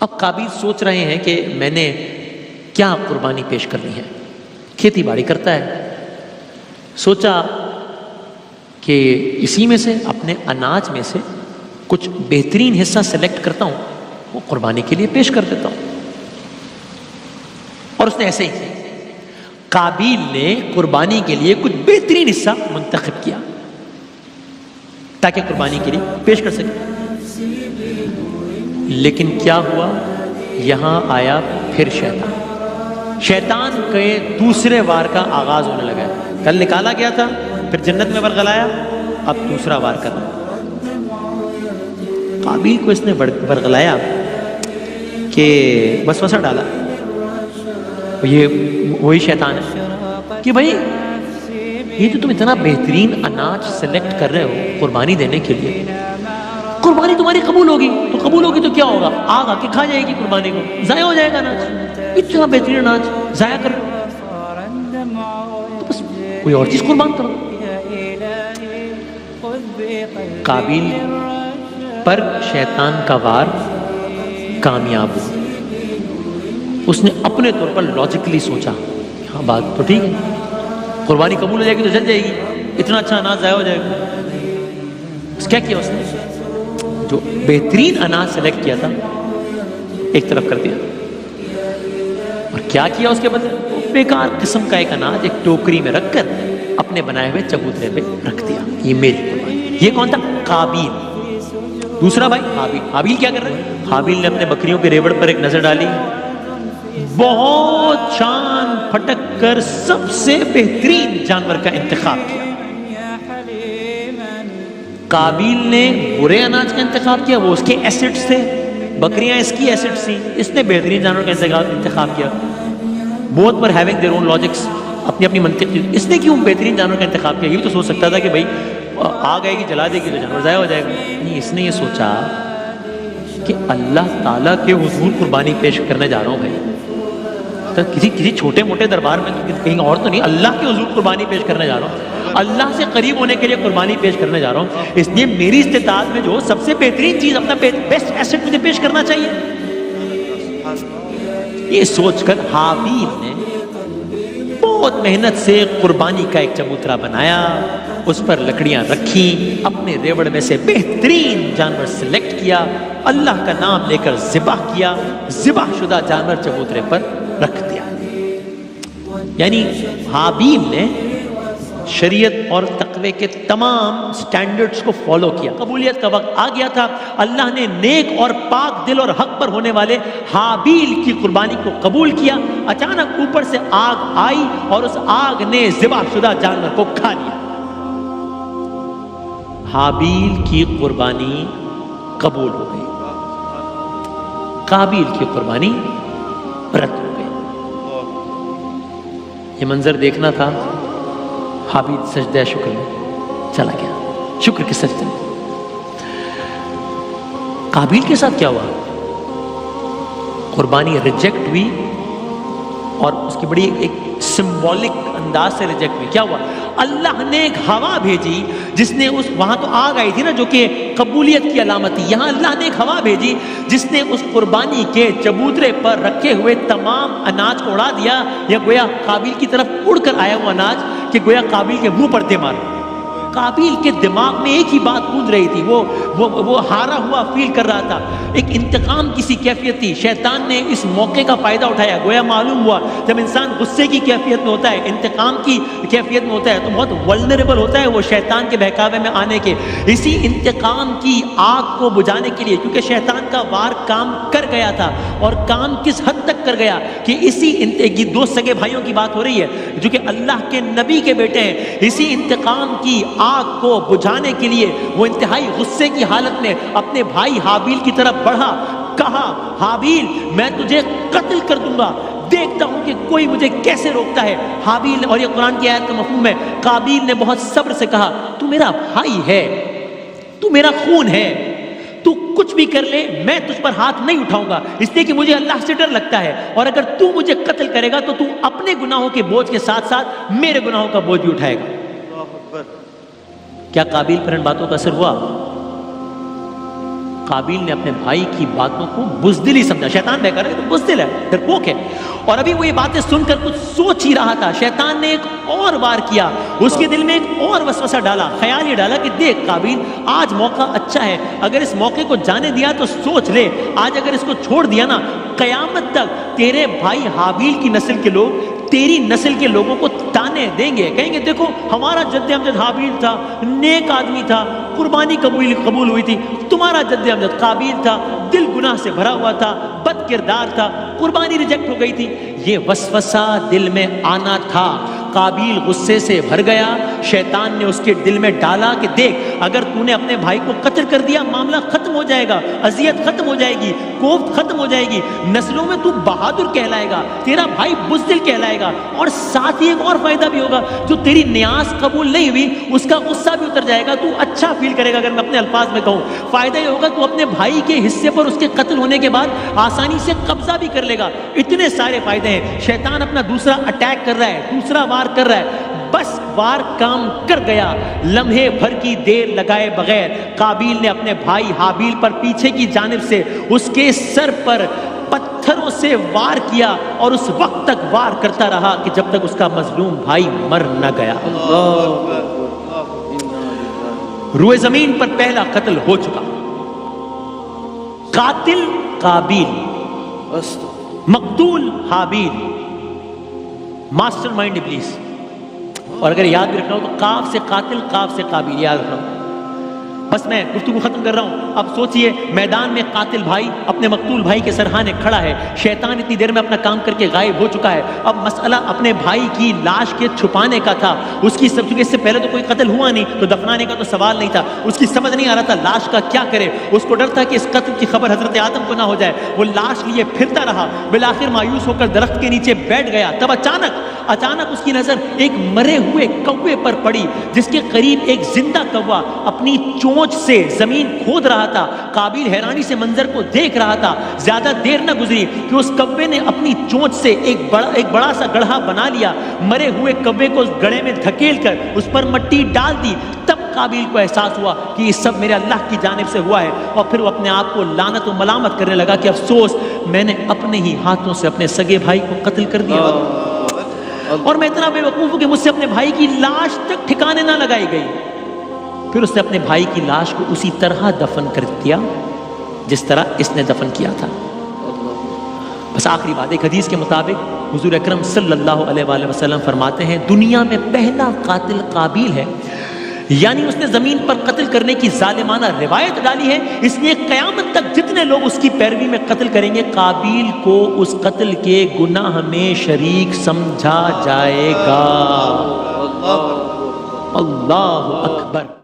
اب قابیل سوچ رہے ہیں کہ میں نے کیا قربانی پیش کرنی ہے. کھیتی باڑی کرتا ہے، سوچا کہ اسی میں سے اپنے اناج میں سے کچھ بہترین حصہ سلیکٹ کرتا ہوں، وہ قربانی کے لیے پیش کر دیتا ہوں. اور اس نے ایسے ہی قابیل نے قربانی کے لیے کچھ بہترین حصہ منتخب کیا تاکہ قربانی کے لیے پیش کر سکے. لیکن کیا ہوا؟ یہاں آیا پھر شیطان کے دوسرے وار کا آغاز ہونے لگا. کل نکالا گیا تھا، پھر جنت میں ورغلایا، اب دوسرا وار کر رہا. قابیل کو اس نے ورغلایا کہ وسوسہ ڈالا، یہ وہی شیطان ہے کہ بھائی یہ تو تم اتنا بہترین اناج سلیکٹ کر رہے ہو قربانی دینے کے لیے، قربانی تمہاری قبول ہوگی تو کیا ہوگا؟ آگ آ کے کھا جائے گی قربانی کو، ضائع ہو جائے گا اناج. اتنا بہترین اناج ضائع کر تو بس کوئی اور چیز قربان کرو. قابیل پر شیطان کا وار کامیاب ہوا. اس نے اپنے طور پر لاجیکلی سوچا، ہاں بات تو ٹھیک ہے، قربانی قبول ہو جائے گی تو جل جائے گی، اتنا اچھا اناج ضائع ہو جائے گا. کیا کیا اس نے؟ جو بہترین اناج سلیکٹ کیا تھا ایک طرف کر دیا. اور کیا کیا اس کے بدلے؟ بیکار قسم کا ایک اناج ایک ٹوکری میں رکھ کر اپنے بنائے ہوئے چبوترے پہ رکھ دیا. یہ میری قربانی. یہ کون تھا؟ قابیل. دوسرا بھائی حابیل کیا کر رہے ہیں؟ حابیل نے اپنے بکریوں کے ریوڑ پر ایک نظر ڈالی، بہت چاند پھٹک کر سب سے بہترین جانور کا انتخاب کیا. قابیل نے برے اناج کا انتخاب کیا، وہ اس کے ایسڈز تھے، بکریاں اس کی ایسڈز تھیں. اس نے بہترین جانور کا انتخاب کیا. بوتھ پر ہیونگ دیئر اون لاجکس، اپنی اپنی منطق. اس نے کیوں بہترین جانور کا انتخاب کیا؟ یہ بھی تو سوچ سکتا تھا کہ بھائی آگ آئے گی جلا دے گی تو جانور ضائع ہو جائے گا. نہیں، اس نے یہ سوچا کہ اللہ تعالیٰ کے حضور قربانی پیش کرنے جا رہا ہوں بھائی، تو کسی چھوٹے موٹے دربار میں کہیں اور تو نہیں، اللہ کے حضور قربانی پیش کرنے جا رہا ہوں، اللہ سے قریب ہونے کے لیے قربانی پیش کرنے جا رہا ہوں. اس لیے میری استطاعت میں جو سب سے بہترین چیز، اپنا بیسٹ ایسٹ مجھے پیش کرنا چاہیے. یہ سوچ کر حابیل نے بہت محنت سے قربانی کا ایک چبوترا بنایا، اس پر لکڑیاں رکھیں، اپنے ریوڑ میں سے بہترین جانور سلیکٹ کیا، اللہ کا نام لے کر ذبح کیا، ذبح شدہ جانور چبوترے پر رکھ دیا. یعنی حابیل نے شریعت اور تقوی کے تمام سٹینڈرڈز کو فالو کیا. قبولیت کا وقت آ گیا تھا. اللہ نے نیک اور پاک دل اور حق پر ہونے والے حابیل کی قربانی کو قبول کیا. اچانک اوپر سے آگ آئی اور اس آگ نے ذبح شدہ جانور کو کھا لیا. حابیل کی قربانی قبول ہو گئی، قابیل کی قربانی رد ہو گئی. یہ منظر دیکھنا تھا. حابیل سجدہ شکر میں چلا گیا، شکر کے سجدے میں. قابیل کے ساتھ کیا ہوا؟ قربانی ریجیکٹ ہوئی اور اس کی بڑی ایک سمبولک انداز سے ریجیکٹ ہوئی. کیا ہوا؟ اللہ نے ایک ہوا بھیجی جس نے وہاں تو آگ آئی تھی نا جو کہ قبولیت کی علامت تھی. یہاں اللہ نے ایک ہوا بھیجی جس نے اس قربانی کے چبوترے پر رکھے ہوئے تمام اناج کو اڑا دیا. یا گویا قابیل کی طرف اڑ کر آیا ہوا اناج کہ گویا قابیل کے منہ پر دے مارا. قابیل کے دماغ میں ایک ہی بات گونج رہی تھی، وہ ہارا ہوا فیل کر رہا تھا. ایک انتقام کی سی کیفیت تھی. شیطان نے اس موقع کا فائدہ اٹھایا. گویا معلوم ہوا جب انسان غصے کی کیفیت میں ہوتا ہے، انتقام کی کیفیت میں ہوتا ہے تو بہت ولنریبل ہوتا ہے وہ شیطان کے بہکاوے میں آنے کے. اسی انتقام کی آگ کو بجھانے کے لیے، کیونکہ شیطان کا وار کام کر گیا تھا، اور کام کس حد تک کر گیا کہ اسی دو سگے بھائیوں کی بات ہو رہی ہے جو کہ اللہ کے نبی کے بیٹے ہیں. اسی انتقام کی آگ کو بجھانے کے لیے وہ انتہائی غصے کی حالت میں اپنے بھائی حابیل کی طرف بڑھا. کہا، حابیل میں تجھے قتل کر دوں گا، دیکھتا ہوں کہ کوئی مجھے کیسے روکتا ہے. حابیل، اور یہ قرآن کی آیت کا مفہوم ہے، قابیل نے بہت صبر سے کہا، تو میرا بھائی ہے، تو میرا خون ہے، تو کچھ بھی کر لے میں تجھ پر ہاتھ نہیں اٹھاؤں گا، اس لیے کہ مجھے اللہ سے ڈر لگتا ہے، اور اگر تو مجھے قتل کرے گا تو تو اپنے گناہوں کے بوجھ کے ساتھ ساتھ میرے گناہوں کا بوجھ بھی اٹھائے گا. کیا قابیل پر ان باتوں کا اثر ہوا؟ قابیل نے اپنے بھائی کی باتوں کو بزدلی سمجھا. شیطان بہکر ہے تو بزدل ہے, ڈرپوک ہے, اور ابھی وہ یہ باتیں سن کر کچھ سوچ ہی رہا تھا, شیطان نے ایک اور وار کیا, اس کے دل میں ایک اور وسوسہ ڈالا, خیال یہ ڈالا کہ دیکھ قابیل, آج موقع اچھا ہے, اگر اس موقع کو جانے دیا تو سوچ لے, آج اگر اس کو چھوڑ دیا نا, قیامت تک تیرے بھائی حابیل کی نسل کے لوگ تیری نسل کے لوگوں کو تانے دیں گے, کہیں گے دیکھو ہمارا جد امجد حابیل تھا, نیک آدمی تھا, قربانی قبول ہوئی تھی, تمہارا جد امجد قابیل تھا, دل گناہ سے بھرا ہوا تھا, بد کردار تھا, قربانی ریجیکٹ ہو گئی تھی. یہ وسوسہ دل میں آنا تھا. قابیل غصے سے بھر گیا, شیطان نے اس کے دل میں ڈالا کہ دیکھ اگر تو نے اپنے بھائی کو قتل کر دیا معاملہ ختم ہو جائے گا, اذیت ختم ہو جائے گی, کوفت ختم ہو جائے گی, نسلوں میں تو بہادر کہلائے گا, تیرا بھائی بزدل کہلائے گا, اور ساتھ ہی ایک اور فائدہ بھی ہوگا, جو تیری نیاز قبول نہیں ہوئی اس کا غصہ بھی اتر جائے گا, تو اچھا فیل کرے گا. اگر میں اپنے الفاظ میں کہوں, فائدہ یہ ہوگا تو اپنے بھائی کے حصے پر اس کے قتل ہونے کے بعد آسانی سے قبضہ بھی کر لے گا. اتنے سارے فائدے ہیں. شیطان اپنا دوسرا اٹیک کر رہا ہے, دوسرا وار کر رہا ہے, بس وار کام کر گیا. لمحے بھر کی دیر لگائے بغیر قابیل نے اپنے بھائی حابیل پر پیچھے کی جانب سے اس کے سر پر پتھروں سے وار کیا, اور اس وقت تک وار کرتا رہا کہ جب تک اس کا مظلوم بھائی مر نہ گیا. روئے زمین پر پہلا قتل ہو چکا. قاتل قابیل, مقتول حابیل, ماسٹر مائنڈ ابلیس. اور اگر یاد بھی رکھنا ہو تو قاف سے قاتل, قاف سے قابیل, یاد رکھنا. بس میں گفتگو ختم کر رہا ہوں. اب سوچئے میدان میں قاتل بھائی اپنے مقتول بھائی کے سرہانے کھڑا ہے, شیطان اتنی دیر میں اپنا کام کر کے غائب ہو چکا ہے. اب مسئلہ اپنے بھائی کی لاش کے چھپانے کا تھا. اس کی سب, چونکہ اس سے پہلے تو کوئی قتل ہوا نہیں تو دفنانے کا تو سوال نہیں تھا. اس کی سمجھ نہیں آ رہا تھا لاش کا کیا کرے. اس کو ڈر تھا کہ اس قتل کی خبر حضرت آدم کو نہ ہو جائے. وہ لاش لیے پھرتا رہا, بالآخر مایوس ہو کر درخت کے نیچے بیٹھ گیا. تب اچانک اس کی نظر ایک مرے ہوئے کوے پر پڑی, جس کے قریب ایک زندہ کوہ اپنی چونچ سے زمین کھود رہا تھا. قابیل حیرانی سے منظر کو دیکھ رہا تھا. زیادہ دیر نہ گزری کہ اس کوے نے اپنی چونچ سے ایک بڑا سا گڑھا بنا لیا, مرے ہوئے کوے کو اس گڑھے میں دھکیل کر اس پر مٹی ڈال دی. تب قابیل کو احساس ہوا کہ یہ سب میرے اللہ کی جانب سے ہوا ہے, اور پھر وہ اپنے آپ کو لعنت و ملامت کرنے لگا کہ افسوس, میں نے اپنے ہی ہاتھوں سے اپنے سگے بھائی کو قتل کر دیا, اور میں اتنا بے وقوف ہوں کہ مجھ سے اپنے بھائی کی لاش تک ٹھکانے نہ لگائی گئی. پھر اس نے اپنے بھائی کی لاش کو اسی طرح دفن کر دیا جس طرح اس نے دفن کیا تھا. بس آخری بات, ایک حدیث کے مطابق حضور اکرم صلی اللہ علیہ وآلہ وسلم فرماتے ہیں دنیا میں پہلا قاتل قابیل ہے, یعنی اس نے زمین پر قتل کرنے کی ظالمانہ روایت ڈالی ہے, اس لیے قیامت تک جتنے لوگ اس کی پیروی میں قتل کریں گے قابیل کو اس قتل کے گناہ میں شریک سمجھا جائے گا. اللہ اکبر.